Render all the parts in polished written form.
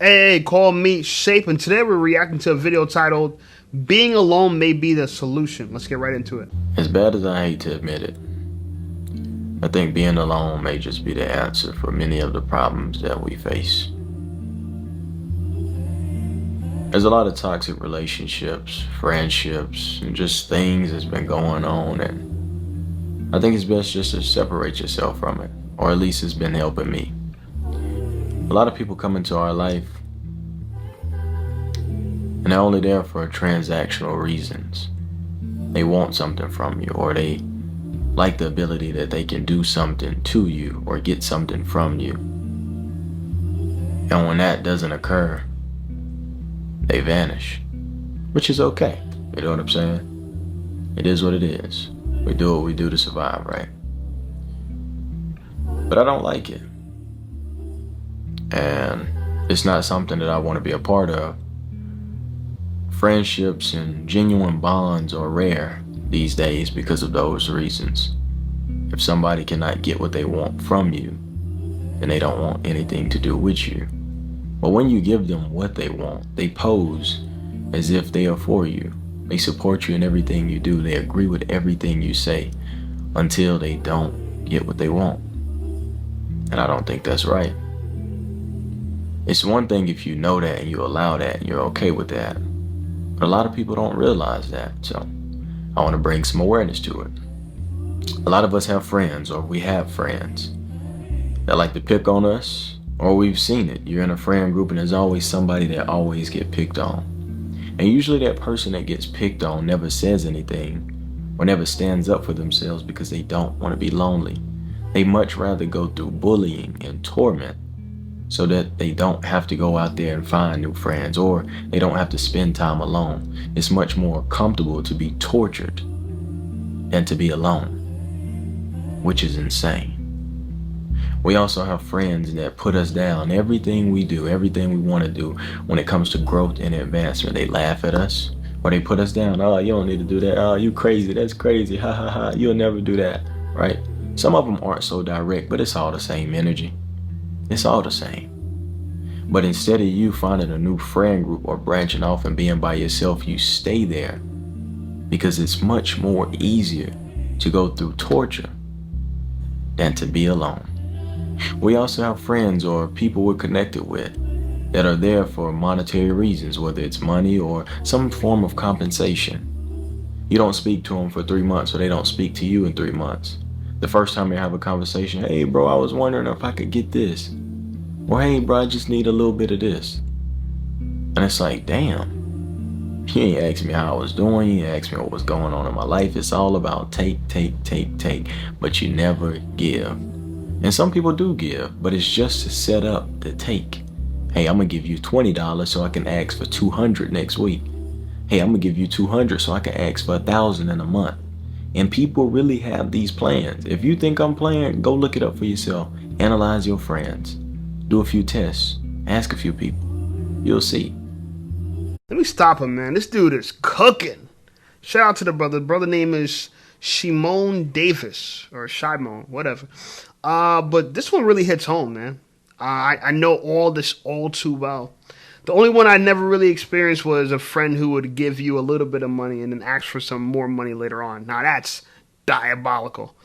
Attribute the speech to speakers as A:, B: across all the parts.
A: Hey, call me Shape, and today we're reacting to a video titled Being Alone May Be the Solution. Let's get right into it.
B: As bad as I hate to admit it, I think being alone may just be the answer for many of the problems that we face. There's a lot of toxic relationships, friendships, and just things that's been going on, and I think it's best just to separate yourself from it, or at least it's been helping me. A lot of people come into our life and they're only there for transactional reasons. They want something from you, or they like the ability that they can do something to you or get something from you. And when that doesn't occur, they vanish, which is okay. You know what I'm saying? It is what it is. We do what we do to survive, right? But I don't like it. And it's not something that I want to be a part of. Friendships and genuine bonds are rare these days because of those reasons. If somebody cannot get what they want from you, then they don't want anything to do with you. But when you give them what they want, they pose as if they are for you. They support you in everything you do. They agree with everything you say until they don't get what they want. And I don't think that's right. It's one thing if you know that and you allow that and you're okay with that. But a lot of people don't realize that. So I want to bring some awareness to it. A lot of us have friends, or we have friends that like to pick on us, or we've seen it. You're in a friend group and there's always somebody that always get picked on. And usually that person that gets picked on never says anything or never stands up for themselves because they don't want to be lonely. They much rather go through bullying and torment so that they don't have to go out there and find new friends, or they don't have to spend time alone. It's much more comfortable to be tortured than to be alone, which is insane. We also have friends that put us down. Everything we do, everything we want to do when it comes to growth and advancement, they laugh at us or they put us down. Oh, you don't need to do that. Oh, you crazy. That's crazy. Ha ha ha. You'll never do that, right? Some of them aren't so direct, but it's all the same energy. It's all the same. But instead of you finding a new friend group or branching off and being by yourself, you stay there because it's much more easier to go through torture than to be alone. We also have friends or people we're connected with that are there for monetary reasons, whether it's money or some form of compensation. You don't speak to them for 3 months, or they don't speak to you in 3 months. The first time you have a conversation, hey bro, I was wondering if I could get this. Or hey bro, I just need a little bit of this. And it's like, damn, you ain't asked me how I was doing, you ain't asked me what was going on in my life. It's all about take, but you never give. And some people do give, but it's just to set up the take. Hey, I'm gonna give you $20 so I can ask for $200 next week. Hey, I'm gonna give you $200 so I can ask for $1,000 in a month. And people really have these plans. If you think I'm playing, go look it up for yourself. Analyze your friends. Do a few tests. Ask a few people. You'll see.
A: Let me stop him, man. This dude is cooking. Shout out to the brother. Brother name is Shimon Davis, or Shimon, whatever. But this one really hits home, man. I know all this all too well. The only one I never really experienced was a friend who would give you a little bit of money and then ask for some more money later on. Now that's diabolical.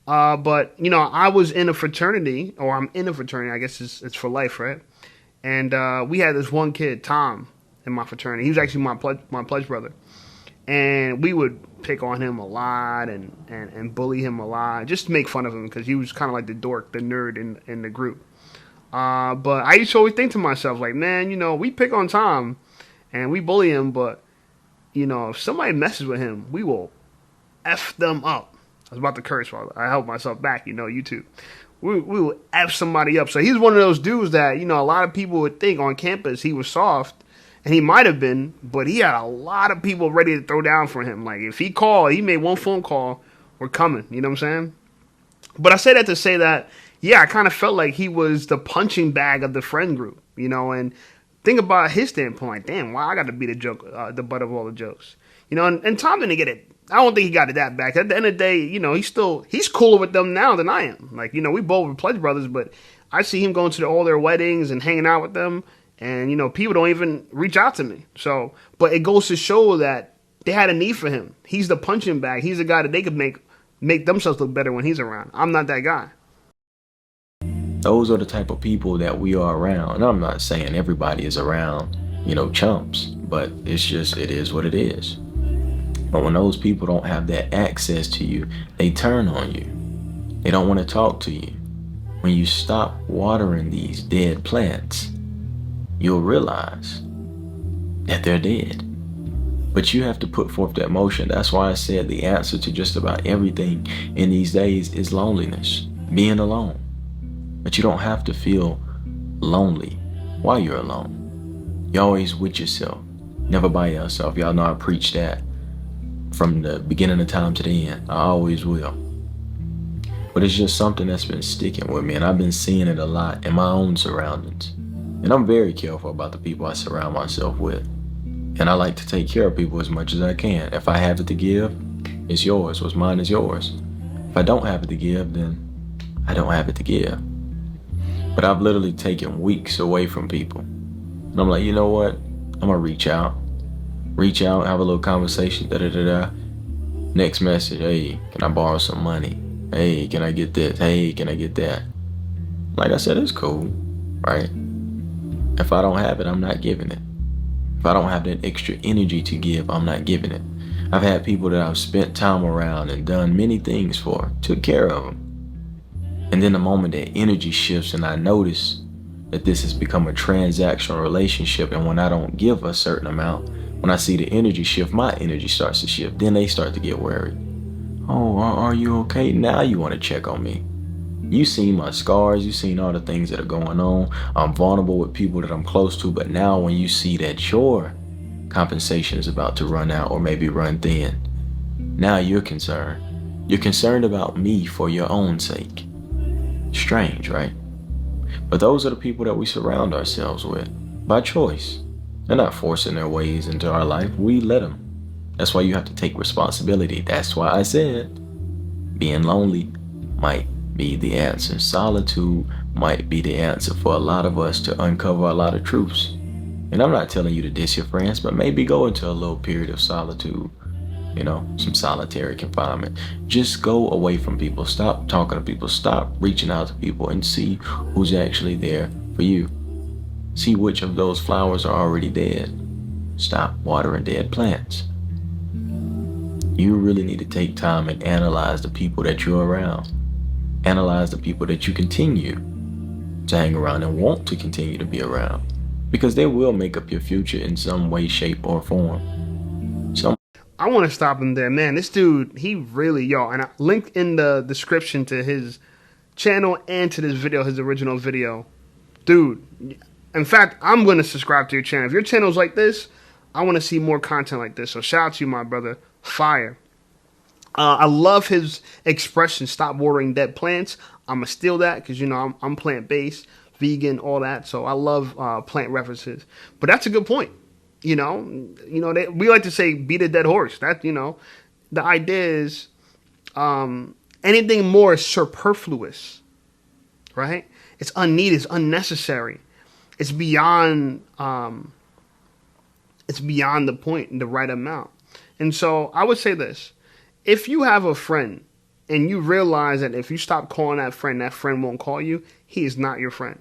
A: But you know, I was in a fraternity, or I'm in a fraternity. I guess it's for life, right? And we had this one kid, Tom, in my fraternity. He was actually my pledge brother, and we would pick on him a lot and bully him a lot, just to make fun of him because he was kind of like the dork, the nerd in the group. But I used to always think to myself, like, man, you know, we pick on Tom and we bully him, but you know, if somebody messes with him, we will F them up. I was about to curse while I held myself back, you know, YouTube. We will F somebody up. So he's one of those dudes that, you know, a lot of people would think on campus he was soft, and he might have been, but he had a lot of people ready to throw down for him. Like, if he called, he made one phone call, we're coming, you know what I'm saying? But I say that to say that, yeah, I kind of felt like he was the punching bag of the friend group, you know, and think about his standpoint. Damn, why I got to be the butt of all the jokes, you know, and Tom didn't get it. I don't think he got it that back. At the end of the day, you know, he's cooler with them now than I am. Like, you know, we both were pledge brothers, but I see him going to all their weddings and hanging out with them, And, people don't even reach out to me. So, but it goes to show that they had a need for him. He's the punching bag. He's the guy that they could make themselves look better when he's around. I'm not that guy.
B: Those are the type of people that we are around. And I'm not saying everybody is around, chumps, but it is what it is. But when those people don't have that access to you, they turn on you. They don't want to talk to you. When you stop watering these dead plants, you'll realize that they're dead. But you have to put forth that motion. That's why I said the answer to just about everything in these days is loneliness, being alone. But you don't have to feel lonely while you're alone. You're always with yourself, never by yourself. Y'all know I preach that from the beginning of time to the end. I always will. But it's just something that's been sticking with me, and I've been seeing it a lot in my own surroundings. And I'm very careful about the people I surround myself with. And I like to take care of people as much as I can. If I have it to give, it's yours. What's mine is yours. If I don't have it to give, then I don't have it to give. But I've literally taken weeks away from people. And I'm like, you know what? I'm going to reach out, have a little conversation, Next message, hey, can I borrow some money? Hey, can I get this? Hey, can I get that? Like I said, it's cool, right? If I don't have it, I'm not giving it. If I don't have that extra energy to give, I'm not giving it. I've had people that I've spent time around and done many things for, took care of them. And then the moment that energy shifts and I notice that this has become a transactional relationship, and when I don't give a certain amount, when I see the energy shift, my energy starts to shift. Then they start to get worried. Oh, are you okay? Now you want to check on me. You seen my scars. You seen all the things that are going on. I'm vulnerable with people that I'm close to. But now when you see that your compensation is about to run out or maybe run thin, now you're concerned. You're concerned about me for your own sake. Strange, right? But those are the people that we surround ourselves with by choice. They're not forcing their ways into our life. We let them. That's why you have to take responsibility. That's why I said being lonely might be the answer. Solitude might be the answer for a lot of us to uncover a lot of truths. And I'm not telling you to diss your friends, but maybe go into a little period of solitude, some solitary confinement. Just go away from people. Stop talking to people. Stop reaching out to people and see who's actually there for you. See which of those flowers are already dead. Stop watering dead plants. You really need to take time and analyze the people that you're around. Analyze the people that you continue to hang around and want to continue to be around, because they will make up your future in some way, shape, or form.
A: I want to stop him there, man. This dude, he really, and I linked in the description to his channel and to this video, his original video. Dude, in fact, I'm going to subscribe to your channel. If your channel's like this, I want to see more content like this. So shout out to you, my brother. Fire. I love his expression, stop watering dead plants. I'm going to steal that because, I'm plant-based, vegan, all that. So I love plant references. But that's a good point. We like to say beat a dead horse. That, the idea is anything more is superfluous, right? It's unneeded, it's unnecessary. It's beyond the point, the right amount. And so I would say this. If you have a friend and you realize that if you stop calling that friend won't call you, he is not your friend.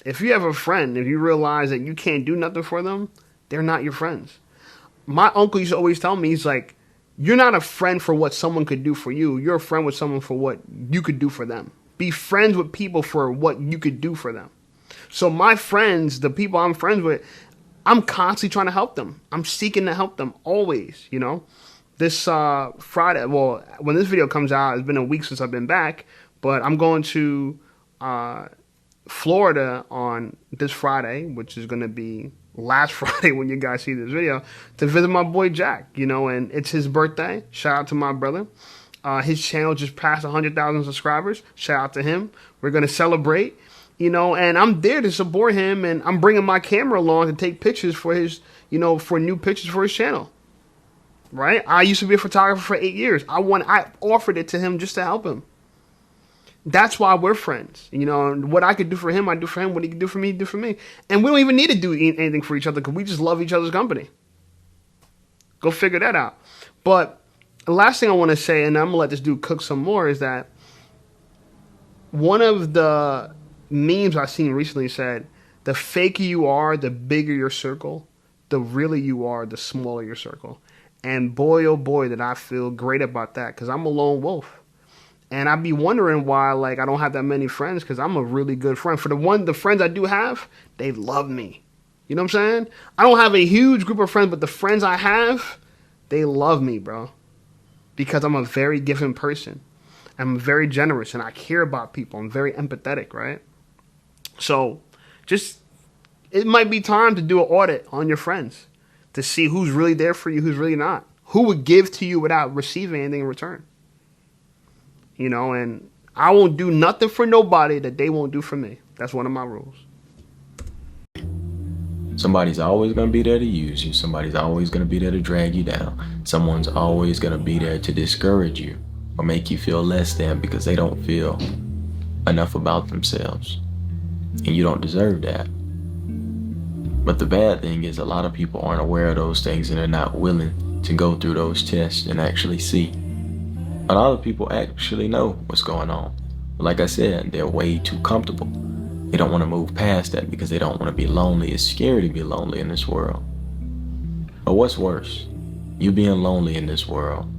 A: If you have a friend, if you realize that you can't do nothing for them, they're not your friends. My uncle used to always tell me, he's like, you're not a friend for what someone could do for you. You're a friend with someone for what you could do for them. Be friends with people for what you could do for them. So my friends, the people I'm friends with, I'm constantly trying to help them. I'm seeking to help them always, This Friday, well, when this video comes out, it's been a week since I've been back, but I'm going to Florida on this Friday, which is going to be last Friday when you guys see this video, to visit my boy Jack, and it's his birthday. Shout out to my brother. His channel just passed 100,000 subscribers. Shout out to him. We're going to celebrate, and I'm there to support him, and I'm bringing my camera along to take pictures for his, for new pictures for his channel. Right? I used to be a photographer for 8 years. I offered it to him just to help him. That's why we're friends. You know, and what I could do for him, I do for him. What he could do for me, he do for me. And we don't even need to do anything for each other because we just love each other's company. Go figure that out. But the last thing I want to say, and I'm going to let this dude cook some more, is that one of the memes I've seen recently said, the faker you are, the bigger your circle. The realer you are, the smaller your circle. And boy, oh boy, did I feel great about that because I'm a lone wolf. And I'd be wondering why, like, I don't have that many friends because I'm a really good friend. For the friends I do have, they love me. You know what I'm saying? I don't have a huge group of friends, but the friends I have, they love me, bro. Because I'm a very giving person. I'm very generous and I care about people. I'm very empathetic, right? So, it might be time to do an audit on your friends to see who's really there for you, who's really not. Who would give to you without receiving anything in return? You know, and I won't do nothing for nobody that they won't do for me. That's one of my rules.
B: Somebody's always going to be there to use you. Somebody's always going to be there to drag you down. Someone's always going to be there to discourage you or make you feel less than because they don't feel enough about themselves. And you don't deserve that. But the bad thing is a lot of people aren't aware of those things and they're not willing to go through those tests and actually see. A lot of people actually know what's going on. But like I said, they're way too comfortable. They don't want to move past that because they don't want to be lonely. It's scary to be lonely in this world. But what's worse? You being lonely in this world,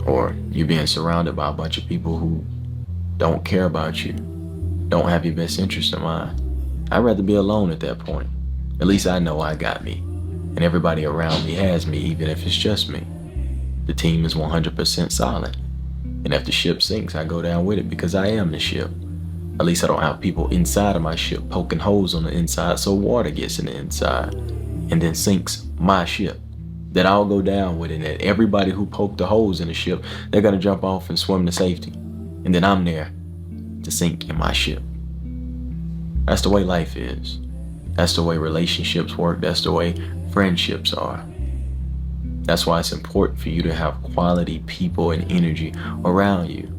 B: or you being surrounded by a bunch of people who don't care about you, don't have your best interest in mind. I'd rather be alone at that point. At least I know I got me. And everybody around me has me, even if it's just me. The team is 100% solid. And if the ship sinks, I go down with it because I am the ship. At least I don't have people inside of my ship poking holes on the inside so water gets in the inside and then sinks my ship. That I'll go down with it, and that everybody who poked the holes in the ship, they're going to jump off and swim to safety. And then I'm there to sink in my ship. That's the way life is. That's the way relationships work. That's the way friendships are. That's why it's important for you to have quality people and energy around you.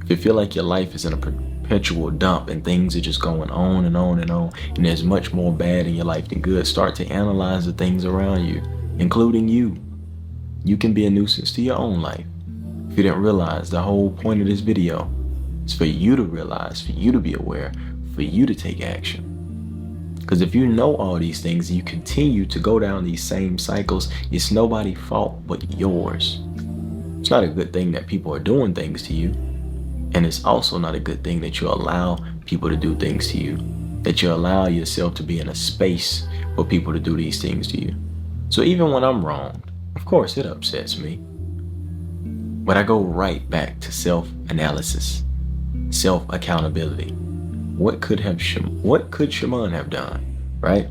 B: If you feel like your life is in a perpetual dump and things are just going on and on and on, and there's much more bad in your life than good, start to analyze the things around you, including you. You can be a nuisance to your own life. If you didn't realize, the whole point of this video is for you to realize, for you to be aware, for you to take action. Because if you know all these things and you continue to go down these same cycles, it's nobody's fault but yours. It's not a good thing that people are doing things to you. And it's also not a good thing that you allow people to do things to you. That you allow yourself to be in a space for people to do these things to you. So even when I'm wronged, of course it upsets me. But I go right back to self-analysis, self-accountability. What could Shimon have done, right?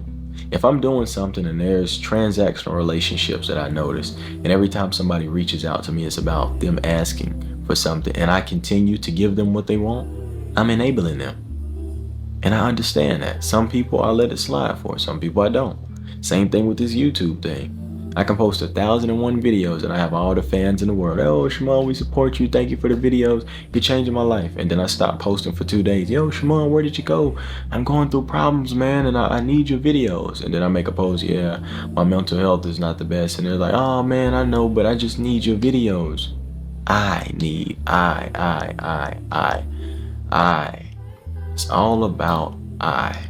B: If I'm doing something and there's transactional relationships that I notice, and every time somebody reaches out to me, it's about them asking for something, and I continue to give them what they want, I'm enabling them. And I understand that. Some people I let it slide for, some people I don't. Same thing with this YouTube thing. I can post 1,001 videos and I have all the fans in the world. Oh, Shimon, we support you. Thank you for the videos. You're changing my life. And then I stop posting for 2 days. Yo, Shimon, where did you go? I'm going through problems, man, and I need your videos. And then I make a post, yeah, my mental health is not the best. And they're like, oh, man, I know, but I just need your videos. It's all about I.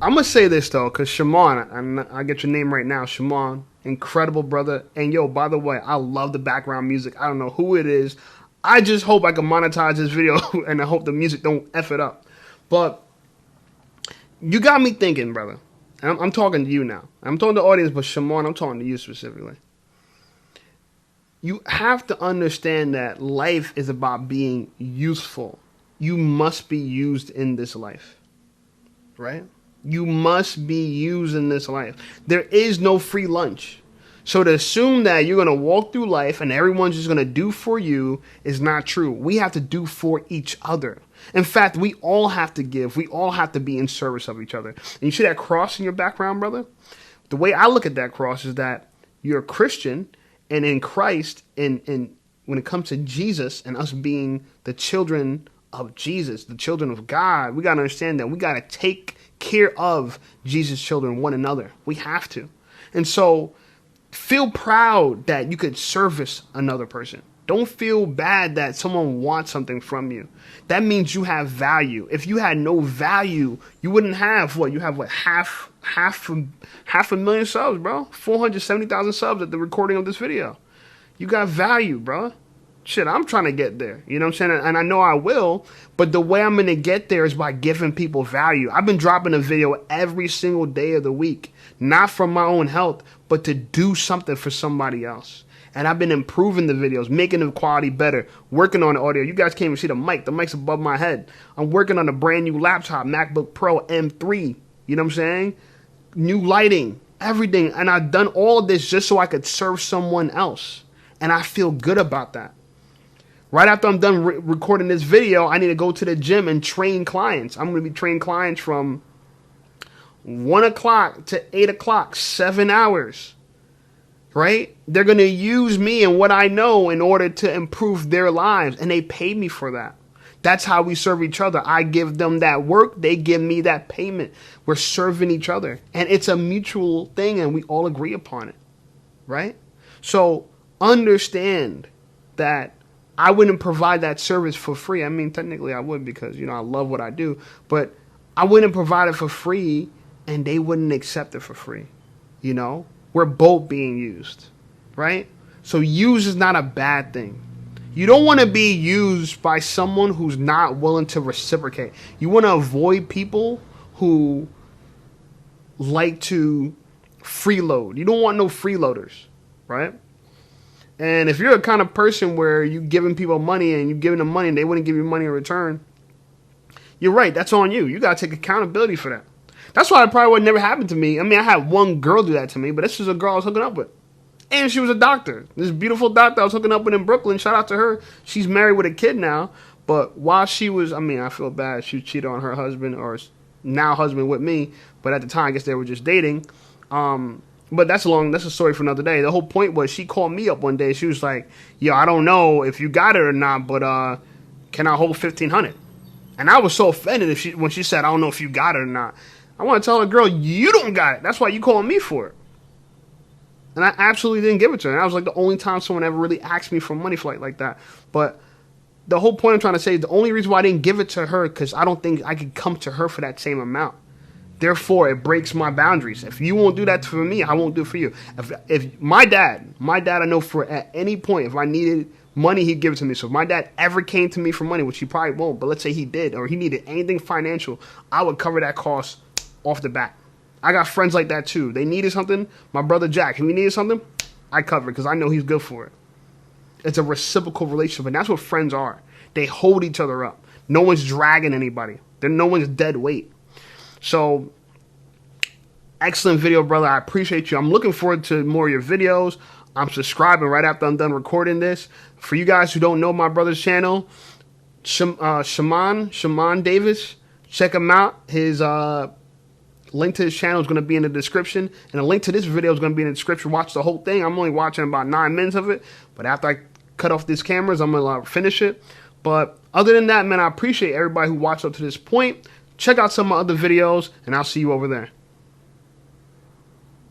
A: I'm going to say this, though, because Shimon, and I get your name right now, Shimon, incredible brother. And yo, by the way, I love the background music. I don't know who it is. I just hope I can monetize this video and I hope the music don't F it up. But you got me thinking, brother. And I'm talking to you now. I'm talking to the audience, but Shimon, I'm talking to you specifically. You have to understand that life is about being useful. You must be used in this life, right? You must be used in this life. There is no free lunch. So to assume that you're going to walk through life and everyone's just going to do for you is not true. We have to do for each other. In fact, we all have to give. We all have to be in service of each other. And you see that cross in your background, brother? The way I look at that cross is that you're a Christian, and in Christ, and when it comes to Jesus and us being the children of Jesus, the children of God, we got to understand that we got to take care of Jesus' children, one another. We have to. And so feel proud that you could service another person. Don't feel bad that someone wants something from you. That means you have value. If you had no value, you wouldn't have what? You have what? Half a million subs, bro. 470,000 subs at the recording of this video. You got value, bro. Shit, I'm trying to get there. You know what I'm saying? And I know I will, but the way I'm going to get there is by giving people value. I've been dropping a video every single day of the week, not for my own health, but to do something for somebody else. And I've been improving the videos, making the quality better, working on the audio. You guys can't even see the mic. The mic's above my head. I'm working on a brand new laptop, MacBook Pro M3. You know what I'm saying? New lighting, everything. And I've done all of this just so I could serve someone else. And I feel good about that. Right after I'm done recording this video, I need to go to the gym and train clients. I'm going to be training clients from 1 o'clock to 8 o'clock, 7 hours. Right? They're going to use me and what I know in order to improve their lives. And they pay me for that. That's how we serve each other. I give them that work. They give me that payment. We're serving each other. And it's a mutual thing and we all agree upon it. Right? So understand that I wouldn't provide that service for free. I mean, technically I would because, you know, I love what I do. But I wouldn't provide it for free and they wouldn't accept it for free. You know? We're both being used. Right? So use is not a bad thing. You don't want to be used by someone who's not willing to reciprocate. You want to avoid people who like to freeload. You don't want no freeloaders. Right? And if you're a kind of person where you're giving people money and you're giving them money and they wouldn't give you money in return, you're right. That's on you. You got to take accountability for that. That's why it probably would never happen to me. I mean, I had one girl do that to me, but this was a girl I was hooking up with. And she was a doctor. This beautiful doctor I was hooking up with in Brooklyn. Shout out to her. She's married with a kid now. But while she was, I mean, I feel bad. She cheated on her husband or now husband with me. But at the time, I guess they were just dating. But that's a story for another day. The whole point was she called me up one day. She was like, yo, I don't know if you got it or not, but can I hold $1,500? And I was so offended when she said, I don't know if you got it or not. I want to tell her, girl, you don't got it. That's why you calling me for it. And I absolutely didn't give it to her. And that was like the only time someone ever really asked me for money for like that. But the whole point I'm trying to say is the only reason why I didn't give it to her because I don't think I could come to her for that same amount. Therefore, it breaks my boundaries. If you won't do that for me, I won't do it for you. If my dad, I know for at any point, if I needed money, he'd give it to me. So if my dad ever came to me for money, which he probably won't, but let's say he did, or he needed anything financial, I would cover that cost off the bat. I got friends like that too. They needed something. My brother Jack, if he needed something, I cover it because I know he's good for it. It's a reciprocal relationship, and that's what friends are. They hold each other up. No one's dragging anybody. No one's dead weight. So, excellent video, brother. I appreciate you. I'm looking forward to more of your videos. I'm subscribing right after I'm done recording this. For you guys who don't know my brother's channel, Shaman Davis, check him out. His link to his channel is going to be in the description, and a link to this video is going to be in the description. Watch the whole thing. I'm only watching about 9 minutes of it, but after I cut off these cameras, I'm going to finish it. But other than that, man, I appreciate everybody who watched up to this point. Check out some of my other videos, and I'll see you over there.